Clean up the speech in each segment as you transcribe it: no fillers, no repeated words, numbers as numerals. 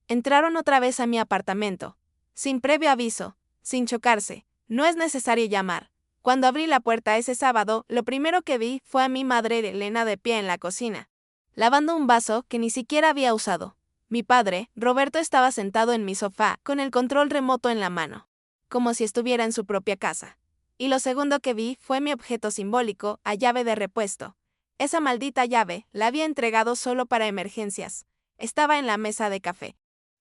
Entraron otra vez a mi apartamento. Sin previo aviso, sin chocarse. No es necesario llamar. Cuando abrí la puerta ese sábado, lo primero que vi fue a mi madre Elena de pie en la cocina, lavando un vaso que ni siquiera había usado. Mi padre, Roberto, estaba sentado en mi sofá, con el control remoto en la mano, como si estuviera en su propia casa. Y lo segundo que vi fue mi objeto simbólico, a llave de repuesto. Esa maldita llave la había entregado solo para emergencias. Estaba en la mesa de café.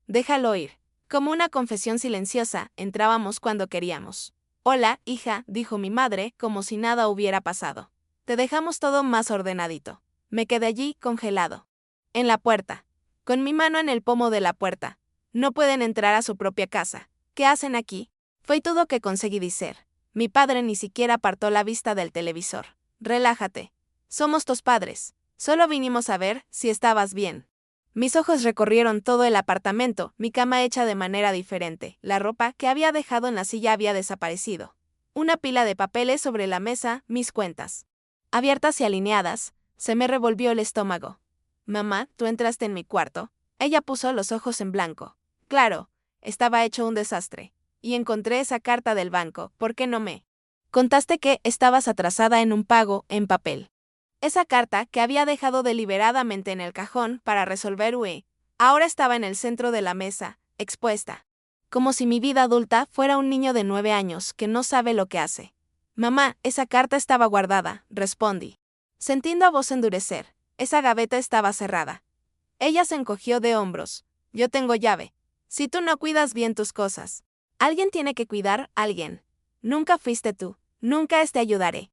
Déjalo ir. Como una confesión silenciosa, entrábamos cuando queríamos. Hola, hija, dijo mi madre, como si nada hubiera pasado. Te dejamos todo más ordenadito. Me quedé allí, congelado. En la puerta. Con mi mano en el pomo de la puerta. No pueden entrar a su propia casa. ¿Qué hacen aquí? Fue todo que conseguí decir. Mi padre ni siquiera apartó la vista del televisor. Relájate. Somos tus padres. Solo vinimos a ver si estabas bien. Mis ojos recorrieron todo el apartamento, mi cama hecha de manera diferente, la ropa que había dejado en la silla había desaparecido. Una pila de papeles sobre la mesa, mis cuentas. Abiertas y alineadas, se me revolvió el estómago. Mamá, ¿tú entraste en mi cuarto? Ella puso los ojos en blanco. Claro, estaba hecho un desastre. Y encontré esa carta del banco, ¿por qué no me contaste que estabas atrasada en un pago en papel? Esa carta, que había dejado deliberadamente en el cajón para resolver UE, ahora estaba en el centro de la mesa, expuesta. Como si mi vida adulta fuera un niño de 9 años que no sabe lo que hace. Mamá, esa carta estaba guardada, respondí. Sintiendo a voz endurecer, esa gaveta estaba cerrada. Ella se encogió de hombros. Yo tengo llave. Si tú no cuidas bien tus cosas, alguien tiene que cuidar a alguien. Nunca fuiste tú, nunca te ayudaré.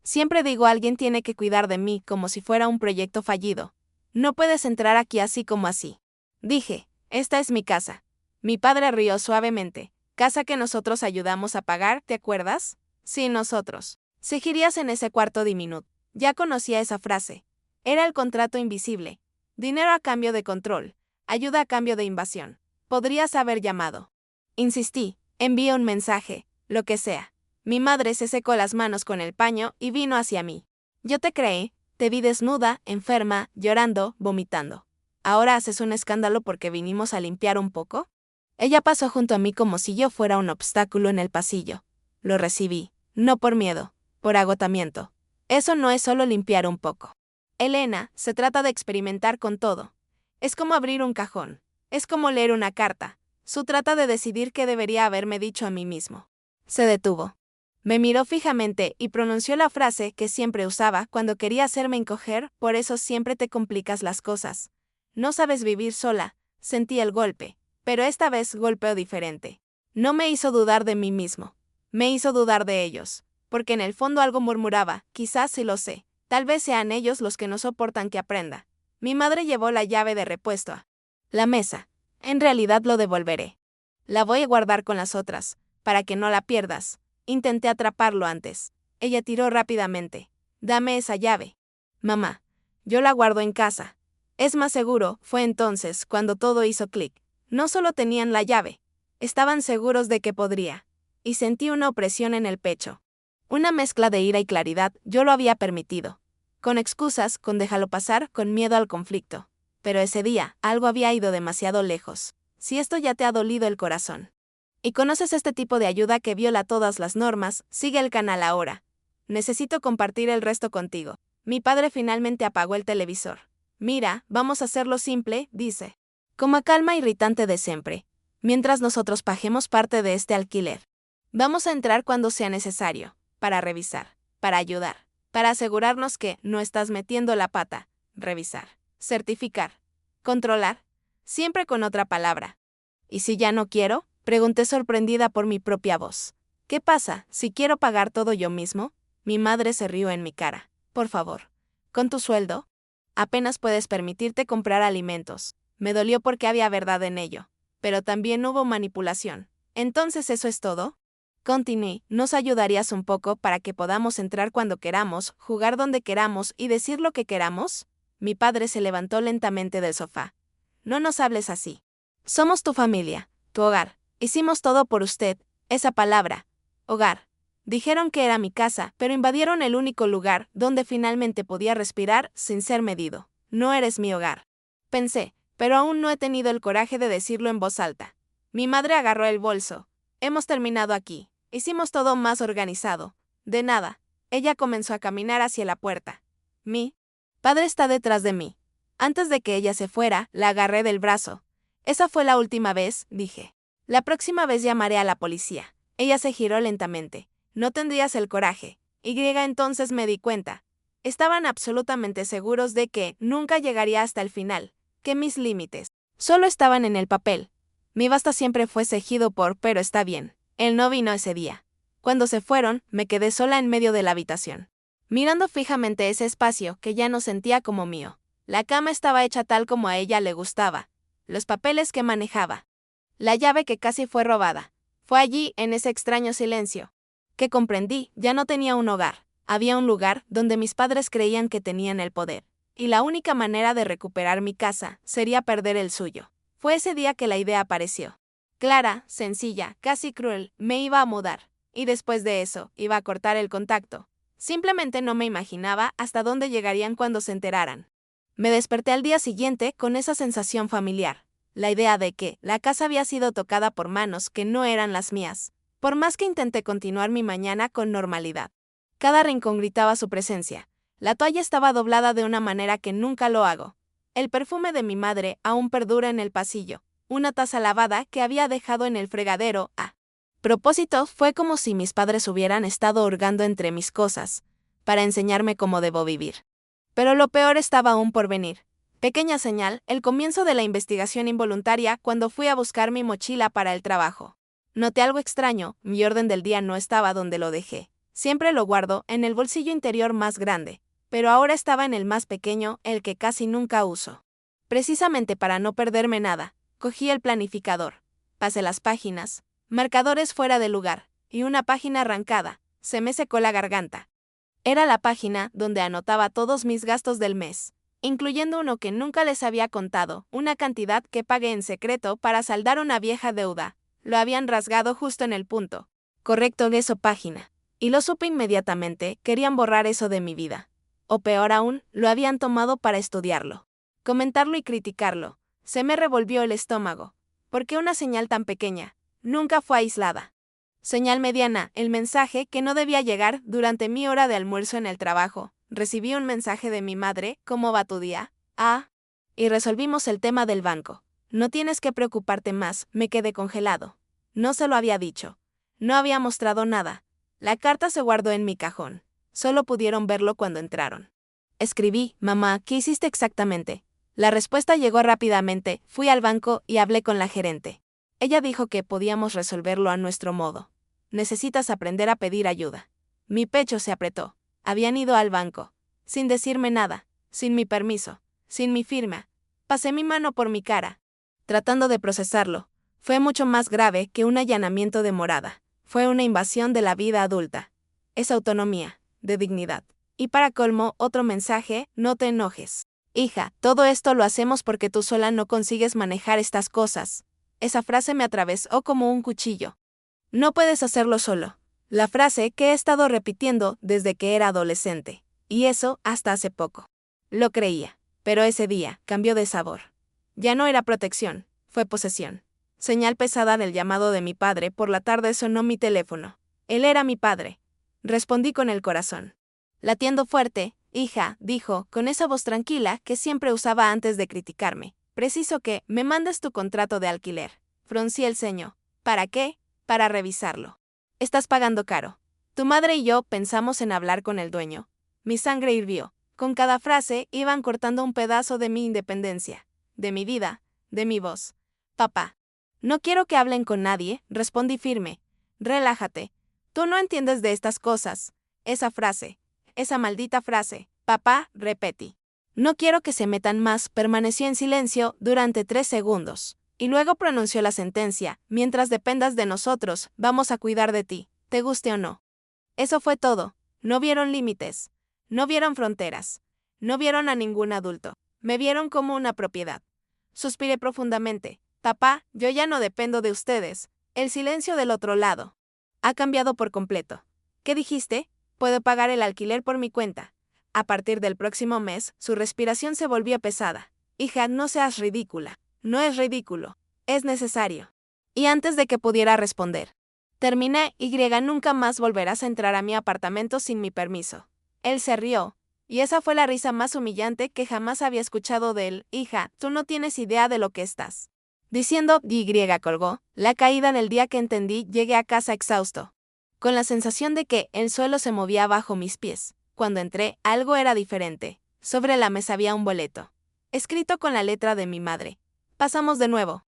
Siempre digo alguien tiene que cuidar de mí como si fuera un proyecto fallido. No puedes entrar aquí así como así. Dije, esta es mi casa. Mi padre rió suavemente. Casa que nosotros ayudamos a pagar, ¿te acuerdas? Sí, nosotros. Seguirías en ese cuarto diminuto. Ya conocía esa frase. Era el contrato invisible. Dinero a cambio de control. Ayuda a cambio de invasión. Podrías haber llamado. Insistí, envié un mensaje, lo que sea. Mi madre se secó las manos con el paño y vino hacia mí. Yo te creí, te vi desnuda, enferma, llorando, vomitando. ¿Ahora haces un escándalo porque vinimos a limpiar un poco? Ella pasó junto a mí como si yo fuera un obstáculo en el pasillo. Lo recibí, no por miedo, por agotamiento. Eso no es solo limpiar un poco. Elena, se trata de experimentar con todo. Es como abrir un cajón. Es como leer una carta. Se trata de decidir qué debería haberme dicho a mí mismo. Se detuvo. Me miró fijamente y pronunció la frase que siempre usaba cuando quería hacerme encoger, por eso siempre te complicas las cosas. No sabes vivir sola. Sentí el golpe, pero esta vez golpeo diferente. No me hizo dudar de mí mismo. Me hizo dudar de ellos, porque en el fondo algo murmuraba, quizás sí lo sé, tal vez sean ellos los que no soportan que aprenda. Mi madre llevó la llave de repuesto a la mesa. En realidad lo devolveré. La voy a guardar con las otras, para que no la pierdas. Intenté atraparlo antes. Ella tiró rápidamente. Dame esa llave. Mamá. Yo la guardo en casa. Es más seguro, fue entonces cuando todo hizo clic. No solo tenían la llave. Estaban seguros de que podría. Y sentí una opresión en el pecho. Una mezcla de ira y claridad, yo lo había permitido. Con excusas, con déjalo pasar, con miedo al conflicto. Pero ese día, algo había ido demasiado lejos. Si esto ya te ha dolido el corazón y conoces este tipo de ayuda que viola todas las normas, sigue el canal ahora. Necesito compartir el resto contigo. Mi padre finalmente apagó el televisor. Mira, vamos a hacerlo simple, dice. Con la calma irritante de siempre. Mientras nosotros paguemos parte de este alquiler. Vamos a entrar cuando sea necesario, para revisar, para ayudar, para asegurarnos que no estás metiendo la pata. Revisar, certificar, controlar, siempre con otra palabra. ¿Y si ya no quiero? Pregunté sorprendida por mi propia voz. ¿Qué pasa, si quiero pagar todo yo mismo? Mi madre se rió en mi cara. Por favor. ¿Con tu sueldo? Apenas puedes permitirte comprar alimentos. Me dolió porque había verdad en ello. Pero también hubo manipulación. ¿Entonces eso es todo? Continué, ¿nos ayudarías un poco para que podamos entrar cuando queramos, jugar donde queramos y decir lo que queramos? Mi padre se levantó lentamente del sofá. No nos hables así. Somos tu familia, tu hogar. Hicimos todo por usted, esa palabra, hogar. Dijeron que era mi casa, pero invadieron el único lugar donde finalmente podía respirar sin ser medido. No eres mi hogar. Pensé, pero aún no he tenido el coraje de decirlo en voz alta. Mi madre agarró el bolso. Hemos terminado aquí. Hicimos todo más organizado. De nada. Ella comenzó a caminar hacia la puerta. Mi padre está detrás de mí. Antes de que ella se fuera, la agarré del brazo. Esa fue la última vez, dije. La próxima vez llamaré a la policía. Ella se giró lentamente. No tendrías el coraje. Entonces me di cuenta. Estaban absolutamente seguros de que nunca llegaría hasta el final, que mis límites solo estaban en el papel. Mi basta siempre fue seguido por pero está bien. Él no vino ese día. Cuando se fueron, me quedé sola en medio de la habitación, mirando fijamente ese espacio que ya no sentía como mío. La cama estaba hecha tal como a ella le gustaba. Los papeles que manejaba. La llave que casi fue robada. Fue allí, en ese extraño silencio, que comprendí, ya no tenía un hogar. Había un lugar donde mis padres creían que tenían el poder. Y la única manera de recuperar mi casa sería perder el suyo. Fue ese día que la idea apareció. Clara, sencilla, casi cruel, me iba a mudar. Y después de eso, iba a cortar el contacto. Simplemente no me imaginaba hasta dónde llegarían cuando se enteraran. Me desperté al día siguiente con esa sensación familiar. La idea de que la casa había sido tocada por manos que no eran las mías. Por más que intenté continuar mi mañana con normalidad. Cada rincón gritaba su presencia. La toalla estaba doblada de una manera que nunca lo hago. El perfume de mi madre aún perdura en el pasillo. Una taza lavada que había dejado en el fregadero a propósito, fue como si mis padres hubieran estado hurgando entre mis cosas, para enseñarme cómo debo vivir. Pero lo peor estaba aún por venir. Pequeña señal, el comienzo de la investigación involuntaria cuando fui a buscar mi mochila para el trabajo. Noté algo extraño, mi orden del día no estaba donde lo dejé. Siempre lo guardo en el bolsillo interior más grande, pero ahora estaba en el más pequeño, el que casi nunca uso. Precisamente para no perderme nada, cogí el planificador, pasé las páginas, marcadores fuera de lugar, y una página arrancada. Se me secó la garganta. Era la página donde anotaba todos mis gastos del mes, incluyendo uno que nunca les había contado, una cantidad que pagué en secreto para saldar una vieja deuda. Lo habían rasgado justo en el punto correcto de esa página. Y lo supe inmediatamente, querían borrar eso de mi vida. O peor aún, lo habían tomado para estudiarlo. Comentarlo y criticarlo. Se me revolvió el estómago. ¿Por qué una señal tan pequeña? Nunca fue aislada. Señal mediana, el mensaje que no debía llegar durante mi hora de almuerzo en el trabajo. Recibí un mensaje de mi madre, ¿cómo va tu día? Y resolvimos el tema del banco. No tienes que preocuparte más, me quedé congelado. No se lo había dicho. No había mostrado nada. La carta se guardó en mi cajón. Solo pudieron verlo cuando entraron. Escribí, mamá, ¿qué hiciste exactamente? La respuesta llegó rápidamente, fui al banco y hablé con la gerente. Ella dijo que podíamos resolverlo a nuestro modo. Necesitas aprender a pedir ayuda. Mi pecho se apretó. Habían ido al banco. Sin decirme nada, sin mi permiso, sin mi firma. Pasé mi mano por mi cara, tratando de procesarlo. Fue mucho más grave que un allanamiento de morada. Fue una invasión de la vida adulta. Es autonomía, de dignidad. Y para colmo, otro mensaje, no te enojes. Hija, todo esto lo hacemos porque tú sola no consigues manejar estas cosas. Esa frase me atravesó como un cuchillo. No puedes hacerlo solo. La frase que he estado repitiendo desde que era adolescente. Y eso hasta hace poco. Lo creía, pero ese día cambió de sabor. Ya no era protección, fue posesión. Señal pesada del llamado de mi padre, por la tarde sonó mi teléfono. Él era mi padre. Respondí con el corazón latiendo fuerte. Hija, dijo, con esa voz tranquila que siempre usaba antes de criticarme. Preciso que me mandes tu contrato de alquiler. Fruncí el ceño. ¿Para qué? Para revisarlo. Estás pagando caro. Tu madre y yo pensamos en hablar con el dueño. Mi sangre hirvió. Con cada frase iban cortando un pedazo de mi independencia, de mi vida, de mi voz. Papá. No quiero que hablen con nadie, respondí firme. Relájate. Tú no entiendes de estas cosas. Esa frase. Esa maldita frase. Papá, repetí. No quiero que se metan más, permaneció en silencio durante 3 segundos. Y luego pronunció la sentencia, mientras dependas de nosotros, vamos a cuidar de ti, te guste o no. Eso fue todo. No vieron límites. No vieron fronteras. No vieron a ningún adulto. Me vieron como una propiedad. Suspiré profundamente. Papá, yo ya no dependo de ustedes. El silencio del otro lado ha cambiado por completo. ¿Qué dijiste? Puedo pagar el alquiler por mi cuenta. A partir del próximo mes, su respiración se volvió pesada. Hija, no seas ridícula. No es ridículo. Es necesario. Y antes de que pudiera responder, terminé, nunca más volverás a entrar a mi apartamento sin mi permiso. Él se rió, y esa fue la risa más humillante que jamás había escuchado de él. Hija, tú no tienes idea de lo que estás diciendo. Colgó. La caída del día que entendí, llegué a casa exhausto, con la sensación de que el suelo se movía bajo mis pies. Cuando entré, algo era diferente. Sobre la mesa había un boleto, escrito con la letra de mi madre. Pasamos de nuevo.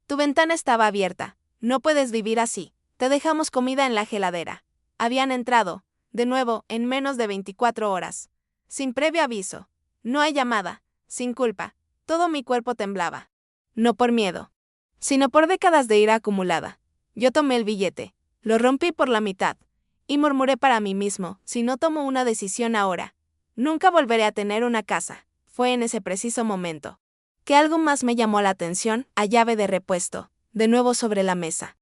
Tu ventana estaba abierta. No puedes vivir así. Te dejamos comida en la heladera. Habían entrado, de nuevo, en menos de 24 horas. Sin previo aviso. No hay llamada. Sin culpa. Todo mi cuerpo temblaba. No por miedo, sino por décadas de ira acumulada. Yo tomé el billete, lo rompí por la mitad, y murmuré para mí mismo, si no tomo una decisión ahora, nunca volveré a tener una casa. Fue en ese preciso momento que algo más me llamó la atención, a llave de repuesto, de nuevo sobre la mesa.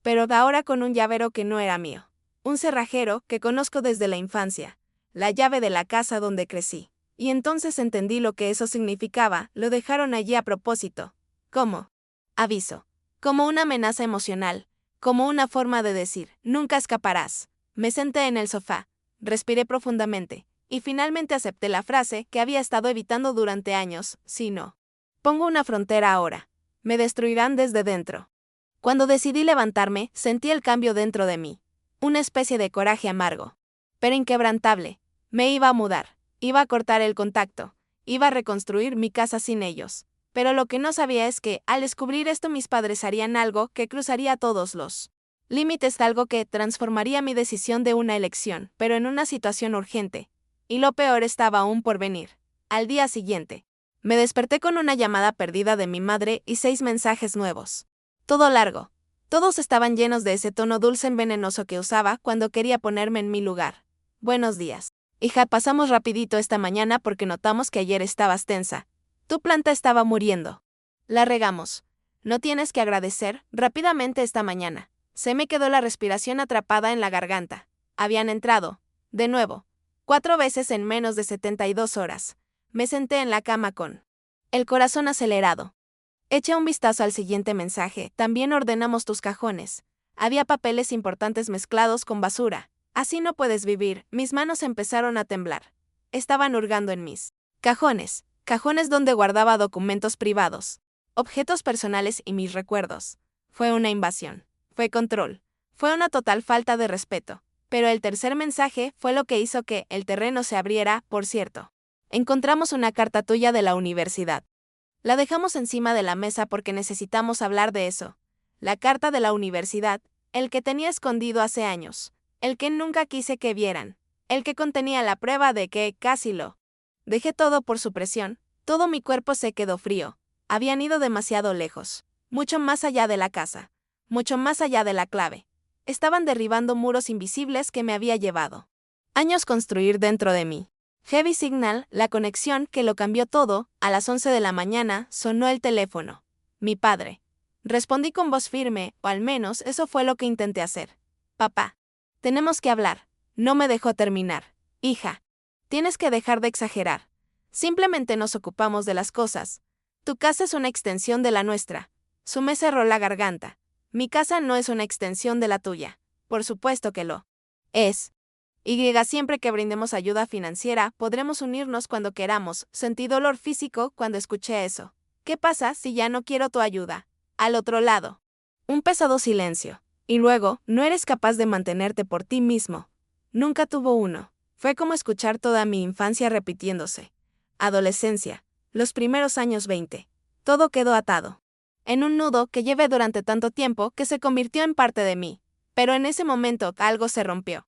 Pero ahora con un llavero que no era mío. Un cerrajero que conozco desde la infancia, la llave de la casa donde crecí. Y entonces entendí lo que eso significaba, lo dejaron allí a propósito. ¿Cómo? Aviso. Como una amenaza emocional, como una forma de decir, nunca escaparás. Me senté en el sofá, respiré profundamente, y finalmente acepté la frase que había estado evitando durante años, si no pongo una frontera ahora, me destruirán desde dentro. Cuando decidí levantarme, sentí el cambio dentro de mí, una especie de coraje amargo, pero inquebrantable. Me iba a mudar, iba a cortar el contacto, iba a reconstruir mi casa sin ellos. Pero lo que no sabía es que, al descubrir esto, mis padres harían algo que cruzaría todos los límites, algo que transformaría mi decisión de una elección, pero en una situación urgente. Y lo peor estaba aún por venir. Al día siguiente, me desperté con una llamada perdida de mi madre y 6 mensajes nuevos. Todo largo. Todos estaban llenos de ese tono dulce venenoso que usaba cuando quería ponerme en mi lugar. Buenos días. Hija, pasamos rapidito esta mañana porque notamos que ayer estabas tensa. Tu planta estaba muriendo. La regamos. No tienes que agradecer. Rápidamente esta mañana. Se me quedó la respiración atrapada en la garganta. Habían entrado, de nuevo, 4 veces en menos de 72 horas. Me senté en la cama con el corazón acelerado. Eché un vistazo al siguiente mensaje. También ordenamos tus cajones. Había papeles importantes mezclados con basura. Así no puedes vivir. Mis manos empezaron a temblar. Estaban hurgando en mis cajones. Cajones donde guardaba documentos privados, objetos personales y mis recuerdos. Fue una invasión. Fue control. Fue una total falta de respeto. Pero el tercer mensaje fue lo que hizo que el terreno se abriera. Por cierto, encontramos una carta tuya de la universidad. La dejamos encima de la mesa porque necesitamos hablar de eso. La carta de la universidad, el que tenía escondido hace años, el que nunca quise que vieran, el que contenía la prueba de que casi lo dejé todo por su presión. Todo mi cuerpo se quedó frío. Habían ido demasiado lejos, mucho más allá de la casa, mucho más allá de la clave. Estaban derribando muros invisibles que me había llevado años construir dentro de mí. Heavy Signal, la conexión que lo cambió todo. A las 11 de la mañana sonó el teléfono. Mi padre. Respondí con voz firme, o al menos eso fue lo que intenté hacer. Papá. Tenemos que hablar. No me dejó terminar. Hija. Tienes que dejar de exagerar. Simplemente nos ocupamos de las cosas. Tu casa es una extensión de la nuestra. Su me cerró la garganta. Mi casa no es una extensión de la tuya. Por supuesto que lo es. Siempre que brindemos ayuda financiera, podremos unirnos cuando queramos. Sentí dolor físico cuando escuché eso. ¿Qué pasa si ya no quiero tu ayuda? Al otro lado. Un pesado silencio. Y luego, no eres capaz de mantenerte por ti mismo. Nunca tuvo uno. Fue como escuchar toda mi infancia repitiéndose. Adolescencia. Los primeros años 20. Todo quedó atado en un nudo que llevé durante tanto tiempo que se convirtió en parte de mí. Pero en ese momento algo se rompió.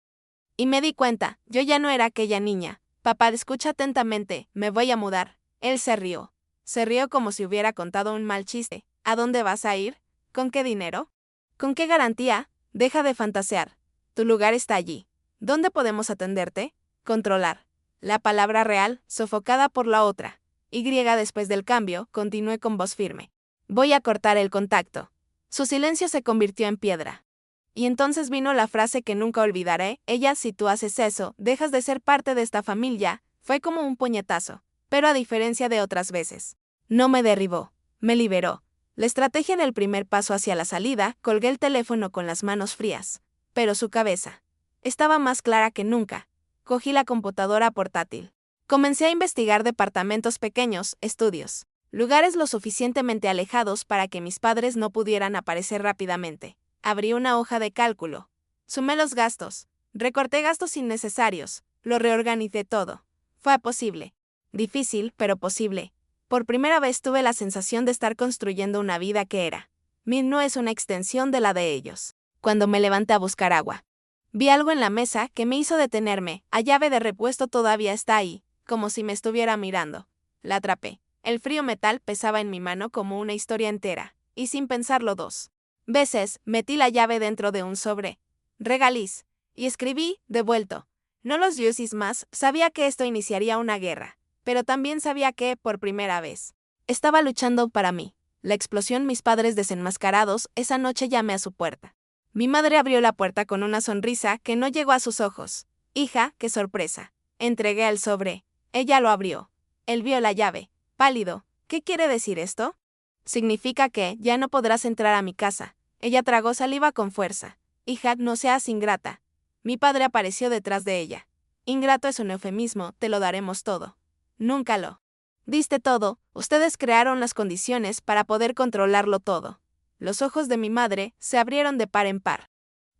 Y me di cuenta, yo ya no era aquella niña. Papá, escucha atentamente, me voy a mudar. Él se rió. Se rió como si hubiera contado un mal chiste. ¿A dónde vas a ir? ¿Con qué dinero? ¿Con qué garantía? Deja de fantasear. Tu lugar está allí. ¿Dónde podemos atenderte? Controlar. La palabra real, sofocada por la otra. Después del cambio, continué con voz firme. Voy a cortar el contacto. Su silencio se convirtió en piedra. Y entonces vino la frase que nunca olvidaré. Si tú haces eso, dejas de ser parte de esta familia. Fue como un puñetazo. Pero a diferencia de otras veces, No me derribó, me liberó. La estrategia del primer paso hacia la salida, colgué el teléfono con las manos frías. Pero su cabeza estaba más clara que nunca. Cogí la computadora portátil. Comencé a investigar departamentos pequeños, estudios, lugares lo suficientemente alejados para que mis padres no pudieran aparecer rápidamente. Abrí una hoja de cálculo. Sumé los gastos. Recorté gastos innecesarios. Lo reorganicé todo. Fue posible. Difícil, pero posible. Por primera vez tuve la sensación de estar construyendo una vida que era. No es una extensión de la de ellos. Cuando me levanté a buscar agua, vi algo en la mesa que me hizo detenerme. La llave de repuesto todavía está ahí, como si me estuviera mirando. La atrapé. El frío metal pesaba en mi mano como una historia entera, y sin pensarlo 2 veces, metí la llave dentro de un sobre. Regaliz. Y escribí, devuelto. No los uses más, sabía que esto iniciaría una guerra, pero también sabía que, por primera vez, estaba luchando para mí. La explosión, mis padres desenmascarados, esa noche llamé a su puerta. Mi madre abrió la puerta con una sonrisa que no llegó a sus ojos. Hija, qué sorpresa. Entregué el sobre. Ella lo abrió. Él vio la llave. Pálido. ¿Qué quiere decir esto? Significa que ya no podrás entrar a mi casa. Ella tragó saliva con fuerza. Hija, no seas ingrata. Mi padre apareció detrás de ella. Ingrato es un eufemismo, te lo daremos todo. Nunca lo diste todo, ustedes crearon las condiciones para poder controlarlo todo. Los ojos de mi madre se abrieron de par en par.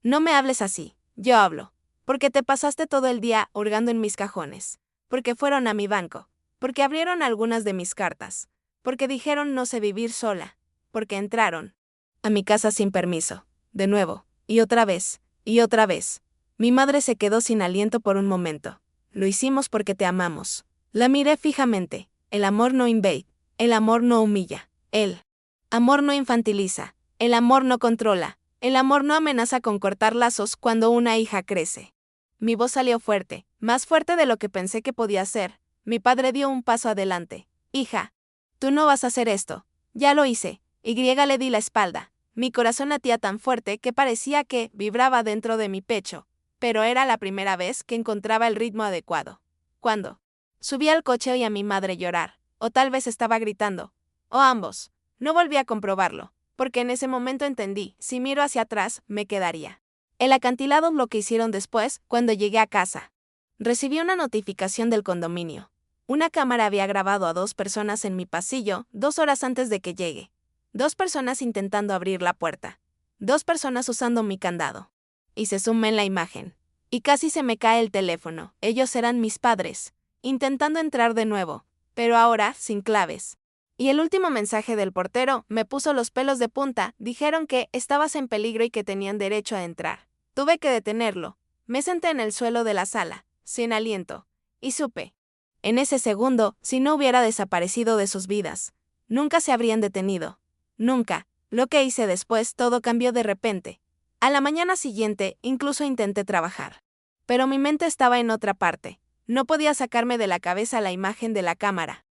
No me hables así, yo hablo. Porque te pasaste todo el día hurgando en mis cajones. Porque fueron a mi banco. Porque abrieron algunas de mis cartas. Porque dijeron no sé vivir sola. Porque entraron a mi casa sin permiso. De nuevo, y otra vez, y otra vez. Mi madre se quedó sin aliento por un momento. Lo hicimos porque te amamos. La miré fijamente. El amor no invade. El amor no humilla. El amor no infantiliza. El amor no controla. El amor no amenaza con cortar lazos cuando una hija crece. Mi voz salió fuerte, más fuerte de lo que pensé que podía ser. Mi padre dio un paso adelante. Hija, tú no vas a hacer esto. Ya lo hice. Le di la espalda. Mi corazón latía tan fuerte que parecía que vibraba dentro de mi pecho. Pero era la primera vez que encontraba el ritmo adecuado. Cuando subí al coche oí a mi madre llorar, o tal vez estaba gritando, o ambos. No volví a comprobarlo, porque en ese momento entendí, si miro hacia atrás, me quedaría. El acantilado lo que hicieron después, cuando llegué a casa. Recibí una notificación del condominio. Una cámara había grabado a 2 personas en mi pasillo 2 horas antes de que llegue. 2 personas intentando abrir la puerta. 2 personas usando mi candado. Y se suma en la imagen. Y casi se me cae el teléfono. Ellos eran mis padres, intentando entrar de nuevo, pero ahora sin claves. Y el último mensaje del portero me puso los pelos de punta. Dijeron que estabas en peligro y que tenían derecho a entrar. Tuve que detenerlo. Me senté en el suelo de la sala, sin aliento, y supe, en ese segundo, si no hubiera desaparecido de sus vidas, nunca se habrían detenido. Nunca. Lo que hice después, todo cambió de repente. A la mañana siguiente, incluso intenté trabajar. Pero mi mente estaba en otra parte. No podía sacarme de la cabeza la imagen de la cámara.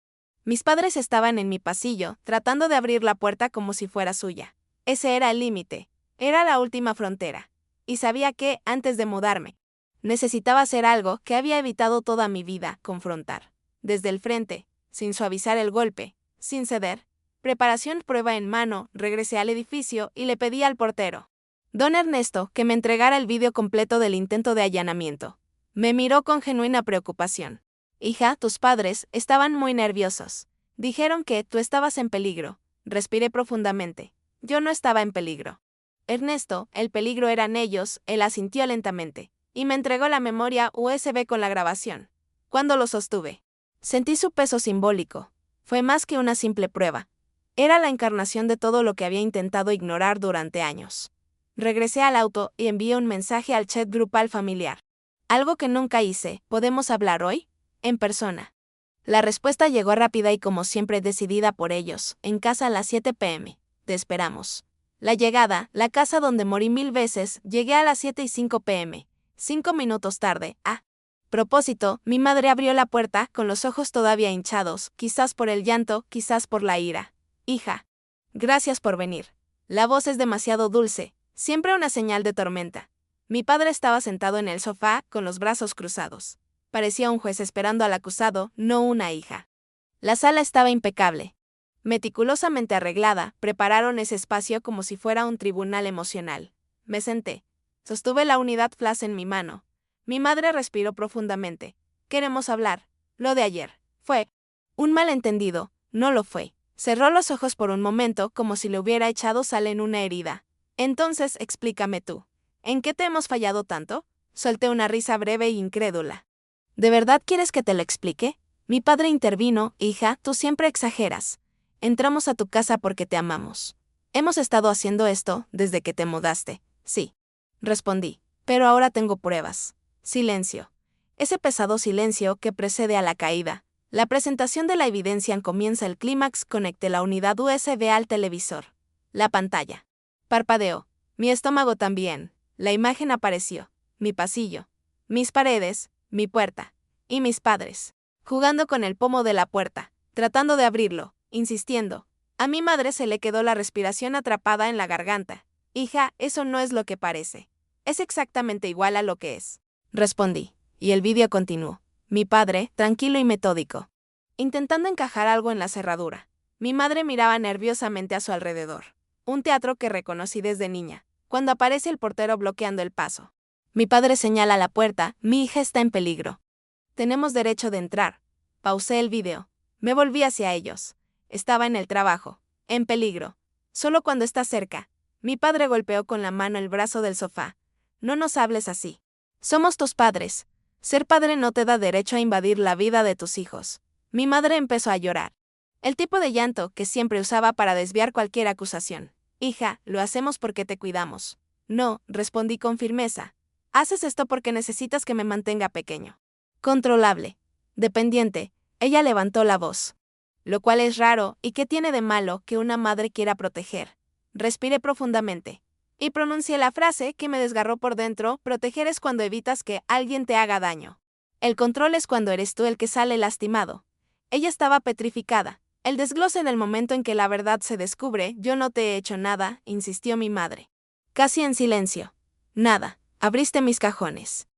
Mis padres estaban en mi pasillo, tratando de abrir la puerta como si fuera suya. Ese era el límite. Era la última frontera. Y sabía que, antes de mudarme, necesitaba hacer algo que había evitado toda mi vida, confrontar. Desde el frente, sin suavizar el golpe, sin ceder. Preparación prueba en mano, regresé al edificio y le pedí al portero, don Ernesto, que me entregara el vídeo completo del intento de allanamiento. Me miró con genuina preocupación. Hija, tus padres estaban muy nerviosos. Dijeron que tú estabas en peligro. Respiré profundamente. Yo no estaba en peligro. Ernesto, el peligro eran ellos, él asintió lentamente, y me entregó la memoria USB con la grabación. Cuando lo sostuve, sentí su peso simbólico. Fue más que una simple prueba. Era la encarnación de todo lo que había intentado ignorar durante años. Regresé al auto y envié un mensaje al chat grupal familiar. Algo que nunca hice, ¿podemos hablar hoy? En persona. La respuesta llegó rápida y como siempre decidida por ellos, en casa a las 7 p.m. Te esperamos. La llegada, la casa donde morí 1000 veces, llegué a las 7:05 p.m. 5 minutos tarde, propósito, mi madre abrió la puerta con los ojos todavía hinchados, quizás por el llanto, quizás por la ira. Hija. Gracias por venir. La voz es demasiado dulce, siempre una señal de tormenta. Mi padre estaba sentado en el sofá, con los brazos cruzados. Parecía un juez esperando al acusado, no una hija. La sala estaba impecable. Meticulosamente arreglada, prepararon ese espacio como si fuera un tribunal emocional. Me senté. Sostuve la unidad flash en mi mano. Mi madre respiró profundamente. Queremos hablar. Lo de ayer. Fue un malentendido. No lo fue. Cerró los ojos por un momento como si le hubiera echado sal en una herida. Entonces, explícame tú. ¿En qué te hemos fallado tanto? Solté una risa breve e incrédula. ¿De verdad quieres que te lo explique? Mi padre intervino. Hija, tú siempre exageras. Entramos a tu casa porque te amamos. Hemos estado haciendo esto desde que te mudaste. Sí. Respondí. Pero ahora tengo pruebas. Silencio. Ese pesado silencio que precede a la caída. La presentación de la evidencia comienza el clímax. Conecté la unidad USB al televisor. La pantalla. Parpadeó. Mi estómago también. La imagen apareció. Mi pasillo. Mis paredes. Mi puerta. Y mis padres. Jugando con el pomo de la puerta. Tratando de abrirlo. Insistiendo. A mi madre se le quedó la respiración atrapada en la garganta. Hija, eso no es lo que parece. Es exactamente igual a lo que es. Respondí. Y el vídeo continuó. Mi padre, tranquilo y metódico. Intentando encajar algo en la cerradura. Mi madre miraba nerviosamente a su alrededor. Un teatro que reconocí desde niña, cuando aparece el portero bloqueando el paso. Mi padre señala la puerta. Mi hija está en peligro. Tenemos derecho de entrar. Pausé el vídeo. Me volví hacia ellos. Estaba en el trabajo. En peligro. Solo cuando está cerca. Mi padre golpeó con la mano el brazo del sofá. No nos hables así. Somos tus padres. Ser padre no te da derecho a invadir la vida de tus hijos. Mi madre empezó a llorar. El tipo de llanto que siempre usaba para desviar cualquier acusación. Hija, lo hacemos porque te cuidamos. No, respondí con firmeza. Haces esto porque necesitas que me mantenga pequeño. Controlable. Dependiente. Ella levantó la voz. Lo cual es raro, ¿y qué tiene de malo que una madre quiera proteger? Respiré profundamente. Y pronuncié la frase que me desgarró por dentro. Proteger es cuando evitas que alguien te haga daño. El control es cuando eres tú el que sale lastimado. Ella estaba petrificada. El desglose en el momento en que la verdad se descubre. Yo no te he hecho nada, insistió mi madre. Casi en silencio. Nada. Abriste mis cajones.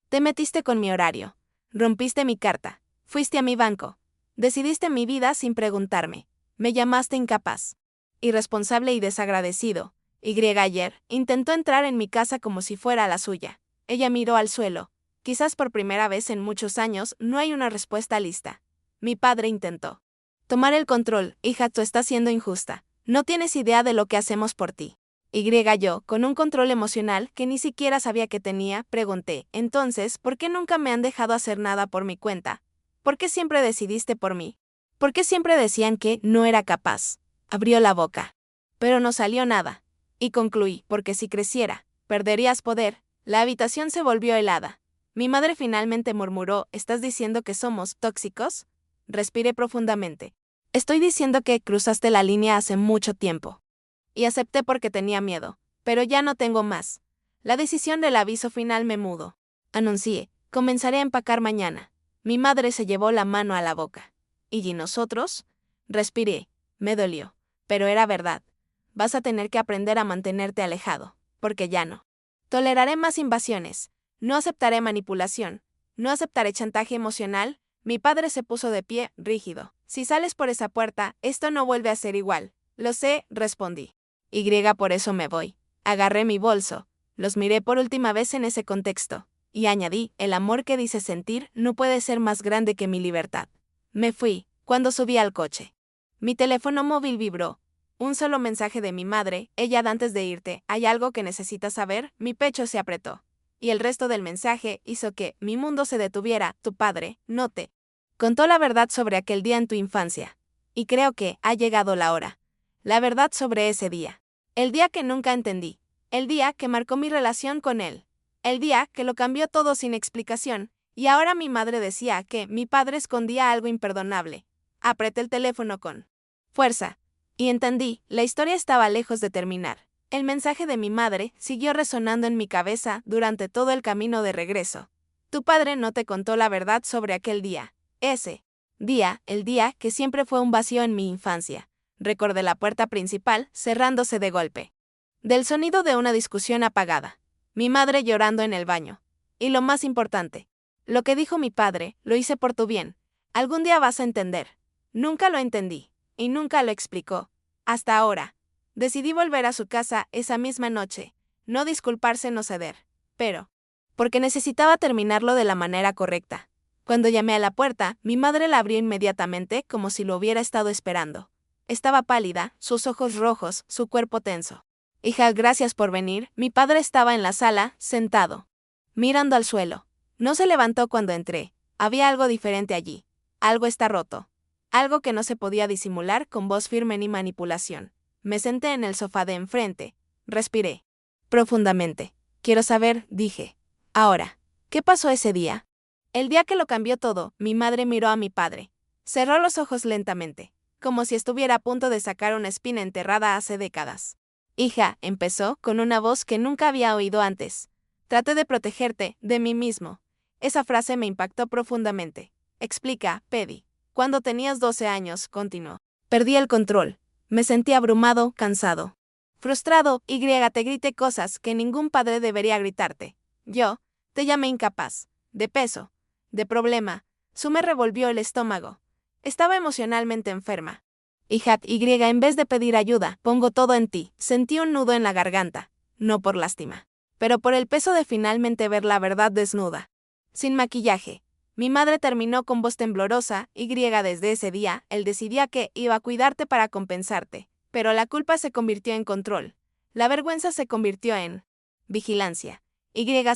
Te metiste con mi horario. Rompiste mi carta. Fuiste a mi banco. Decidiste mi vida sin preguntarme. Me llamaste incapaz. Irresponsable y desagradecido. Ayer intentó entrar en mi casa como si fuera la suya. Ella miró al suelo. Quizás por primera vez en muchos años no hay una respuesta lista. Mi padre intentó tomar el control. Hija, tú estás siendo injusta. No tienes idea de lo que hacemos por ti. Yo, con un control emocional que ni siquiera sabía que tenía, pregunté. Entonces, ¿por qué nunca me han dejado hacer nada por mi cuenta? ¿Por qué siempre decidiste por mí? ¿Por qué siempre decían que no era capaz? Abrió la boca. Pero no salió nada. Y concluí, porque si creciera, perderías poder. La habitación se volvió helada. Mi madre finalmente murmuró, ¿estás diciendo que somos tóxicos? Respiré profundamente. Estoy diciendo que cruzaste la línea hace mucho tiempo. Y acepté porque tenía miedo. Pero ya no tengo más. La decisión del aviso final me mudó. Anuncié, comenzaré a empacar mañana. Mi madre se llevó la mano a la boca. ¿Y nosotros? Respiré. Me dolió. Pero era verdad. Vas a tener que aprender a mantenerte alejado, porque ya no. Toleraré más invasiones. No aceptaré manipulación. No aceptaré chantaje emocional. Mi padre se puso de pie, rígido. Si sales por esa puerta, esto no vuelve a ser igual. Lo sé, respondí. Por eso me voy. Agarré mi bolso. Los miré por última vez en ese contexto. Y añadí, el amor que dices sentir no puede ser más grande que mi libertad. Me fui, cuando subí al coche. Mi teléfono móvil vibró. Un solo mensaje de mi madre, ella antes de irte, ¿hay algo que necesitas saber? Mi pecho se apretó. Y el resto del mensaje hizo que mi mundo se detuviera. Tu padre, no te contó la verdad sobre aquel día en tu infancia. Y creo que ha llegado la hora. La verdad sobre ese día. El día que nunca entendí. El día que marcó mi relación con él. El día que lo cambió todo sin explicación. Y ahora mi madre decía que mi padre escondía algo imperdonable. Apreté el teléfono con fuerza. Y entendí, la historia estaba lejos de terminar. El mensaje de mi madre siguió resonando en mi cabeza durante todo el camino de regreso. Tu padre no te contó la verdad sobre aquel día. Ese día, el día que siempre fue un vacío en mi infancia. Recordé la puerta principal cerrándose de golpe. Del sonido de una discusión apagada. Mi madre llorando en el baño. Y lo más importante, lo que dijo mi padre, lo hice por tu bien. Algún día vas a entender. Nunca lo entendí. y nunca lo explicó. Hasta ahora. Decidí volver a su casa esa misma noche. No disculparse, no ceder. Pero, porque necesitaba terminarlo de la manera correcta. Cuando llamé a la puerta, mi madre la abrió inmediatamente como si lo hubiera estado esperando. Estaba pálida, sus ojos rojos, su cuerpo tenso. Hija, gracias por venir. Mi padre estaba en la sala, sentado, mirando al suelo. No se levantó cuando entré. Había algo diferente allí. Algo está roto. Algo que no se podía disimular con voz firme ni manipulación. Me senté en el sofá de enfrente. Respiré profundamente. Quiero saber, dije. Ahora, ¿qué pasó ese día? El día que lo cambió todo, mi madre miró a mi padre. Cerró los ojos lentamente, como si estuviera a punto de sacar una espina enterrada hace décadas. Hija, empezó, con una voz que nunca había oído antes. Traté de protegerte, de mí mismo. Esa frase me impactó profundamente. Explica, Pedi. Cuando tenías 12 años, continuó. Perdí el control. Me sentí abrumado, cansado. Frustrado, te grité cosas que ningún padre debería gritarte. Yo, te llamé incapaz. De peso. De problema. Su me revolvió el estómago. Estaba emocionalmente enferma. Hija, en vez de pedir ayuda, pongo todo en ti. Sentí un nudo en la garganta. No por lástima, pero por el peso de finalmente ver la verdad desnuda. Sin maquillaje. Mi madre terminó con voz temblorosa, desde ese día, él decidía que iba a cuidarte para compensarte. Pero la culpa se convirtió en control. La vergüenza se convirtió en vigilancia.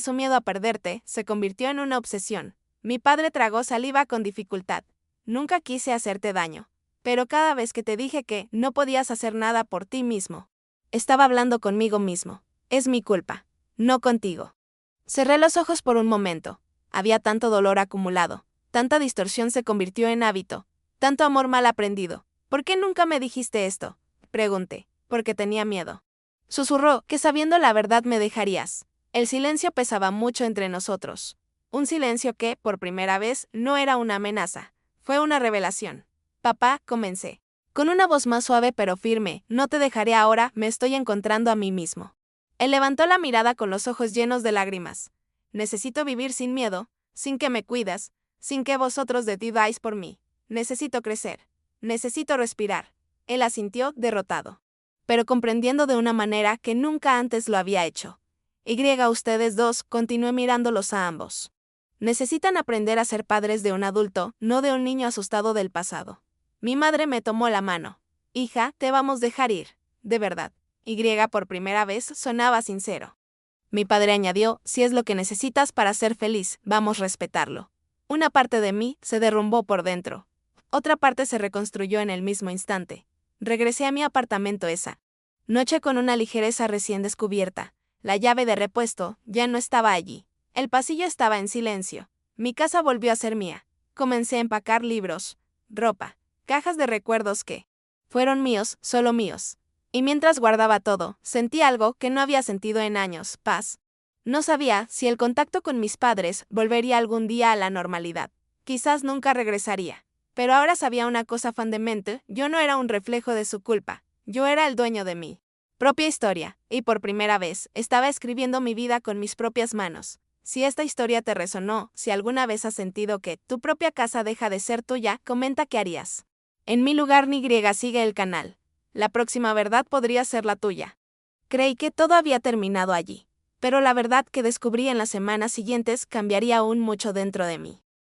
Su miedo a perderte se convirtió en una obsesión. Mi padre tragó saliva con dificultad. Nunca quise hacerte daño. Pero cada vez que te dije que no podías hacer nada por ti mismo, estaba hablando conmigo mismo. Es mi culpa, no contigo. Cerré los ojos por un momento. Había tanto dolor acumulado. Tanta distorsión se convirtió en hábito. Tanto amor mal aprendido. ¿Por qué nunca me dijiste esto? Pregunté. Porque tenía miedo. Susurró que sabiendo la verdad me dejarías. El silencio pesaba mucho entre nosotros. Un silencio que, por primera vez, no era una amenaza. Fue una revelación. Papá, comencé. Con una voz más suave pero firme, no te dejaré ahora, me estoy encontrando a mí mismo. Él levantó la mirada con los ojos llenos de lágrimas. Necesito vivir sin miedo, sin que me cuidas, sin que vosotros decidáis por mí. Necesito crecer. Necesito respirar. Él asintió, derrotado. Pero comprendiendo de una manera que nunca antes lo había hecho. Ustedes dos, continué mirándolos a ambos. Necesitan aprender a ser padres de un adulto, no de un niño asustado del pasado. Mi madre me tomó la mano. Hija, te vamos a dejar ir. De verdad. Por primera vez sonaba sincero. Mi padre añadió, si es lo que necesitas para ser feliz, vamos a respetarlo. Una parte de mí se derrumbó por dentro. Otra parte se reconstruyó en el mismo instante. Regresé a mi apartamento esa noche con una ligereza recién descubierta. La llave de repuesto ya no estaba allí. El pasillo estaba en silencio. Mi casa volvió a ser mía. Comencé a empacar libros, ropa, cajas de recuerdos que fueron míos, solo míos. Y mientras guardaba todo, sentí algo que no había sentido en años, paz. No sabía si el contacto con mis padres volvería algún día a la normalidad. Quizás nunca regresaría. Pero ahora sabía una cosa fundamental, yo no era un reflejo de su culpa. Yo era el dueño de mi propia historia, y por primera vez, estaba escribiendo mi vida con mis propias manos. Si esta historia te resonó, si alguna vez has sentido que tu propia casa deja de ser tuya, comenta qué harías. En mi lugar, sigue el canal. La próxima verdad podría ser la tuya. Creí que todo había terminado allí, pero la verdad que descubrí en las semanas siguientes cambiaría aún mucho dentro de mí.